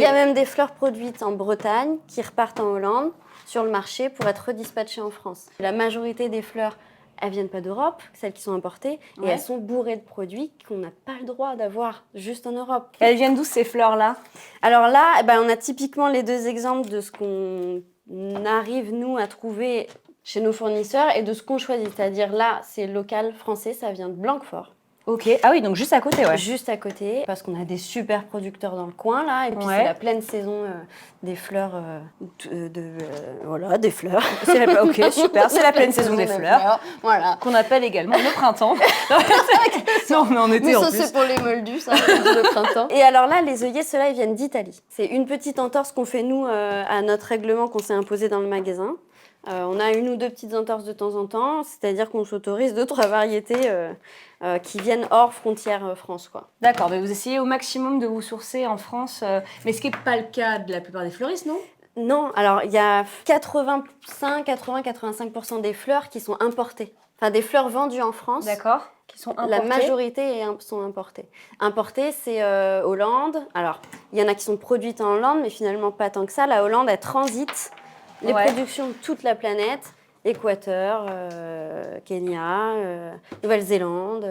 Il y a même des fleurs produites en Bretagne qui repartent en Hollande sur le marché pour être redispatchées en France. La majorité des fleurs, elles viennent pas d'Europe, celles qui sont importées, et elles sont bourrées de produits qu'on n'a pas le droit d'avoir juste en Europe. Elles viennent d'où ces fleurs-là? Alors là, on a typiquement les deux exemples de ce qu'on arrive, nous, à trouver chez nos fournisseurs et de ce qu'on choisit. C'est-à-dire là, c'est local français, ça vient de Blanquefort. Ok, ah oui, donc juste à côté, ouais. Juste à côté, parce qu'on a des super producteurs dans le coin, là, et puis c'est la pleine saison des fleurs, voilà, des fleurs. Ok, super, c'est la pleine saison des fleurs, voilà. Qu'on appelle également le printemps. Non, mais en été en plus. Ça, c'est pour les moldus, ça, le printemps. Et alors là, les œillets, ceux-là, ils viennent d'Italie. C'est une petite entorse qu'on fait, nous, à notre règlement qu'on s'est imposé dans le magasin. On a une ou deux petites entorses de temps en temps, c'est-à-dire qu'on s'autorise 2-3 variétés qui viennent hors frontières France, quoi. D'accord, mais vous essayez au maximum de vous sourcer en France, mais ce qui n'est pas le cas de la plupart des fleuristes, non? Non, alors il y a 85% des fleurs qui sont importées. Enfin, des fleurs vendues en France. D'accord, qui sont importées. La majorité sont importées. Importées, c'est Hollande. Alors, il y en a qui sont produites en Hollande, mais finalement pas tant que ça. La Hollande, elle transite les productions de toute la planète. Équateur, Kenya, Nouvelle-Zélande.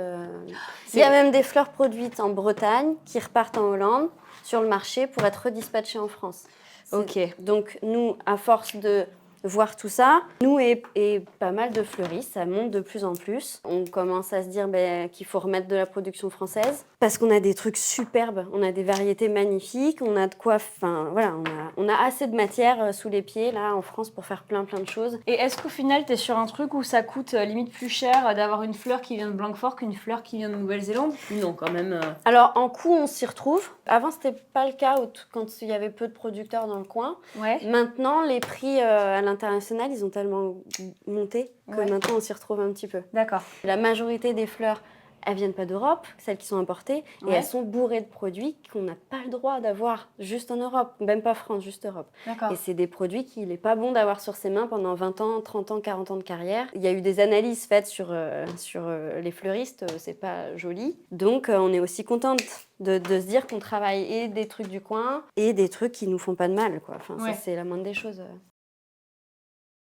Il y a même des fleurs produites en Bretagne qui repartent en Hollande sur le marché pour être redispatchées en France. Ok. Donc nous, à force de voir tout ça, nous et pas mal de fleuristes, ça monte de plus en plus. On commence à se dire qu'il faut remettre de la production française parce qu'on a des trucs superbes, on a des variétés magnifiques, on a de quoi, enfin voilà, on a assez de matière sous les pieds là en France pour faire plein de choses. Et est-ce qu'au final, tu es sur un truc où ça coûte limite plus cher d'avoir une fleur qui vient de Blanquefort qu'une fleur qui vient de Nouvelle-Zélande? Non, quand même. Alors en coût, on s'y retrouve. Avant, c'était pas le cas quand il y avait peu de producteurs dans le coin. Ouais. Maintenant, les prix à l'international, ils ont tellement monté que maintenant, on s'y retrouve un petit peu. D'accord. La majorité des fleurs, elles viennent pas d'Europe, celles qui sont importées, et elles sont bourrées de produits qu'on n'a pas le droit d'avoir juste en Europe, même pas France, juste Europe. D'accord. Et c'est des produits qu'il n'est pas bon d'avoir sur ses mains pendant 20 ans, 30 ans, 40 ans de carrière. Il y a eu des analyses faites sur les fleuristes, c'est pas joli. Donc on est aussi contente de se dire qu'on travaille et des trucs du coin et des trucs qui nous font pas de mal, quoi. Enfin, ça, c'est la moindre des choses.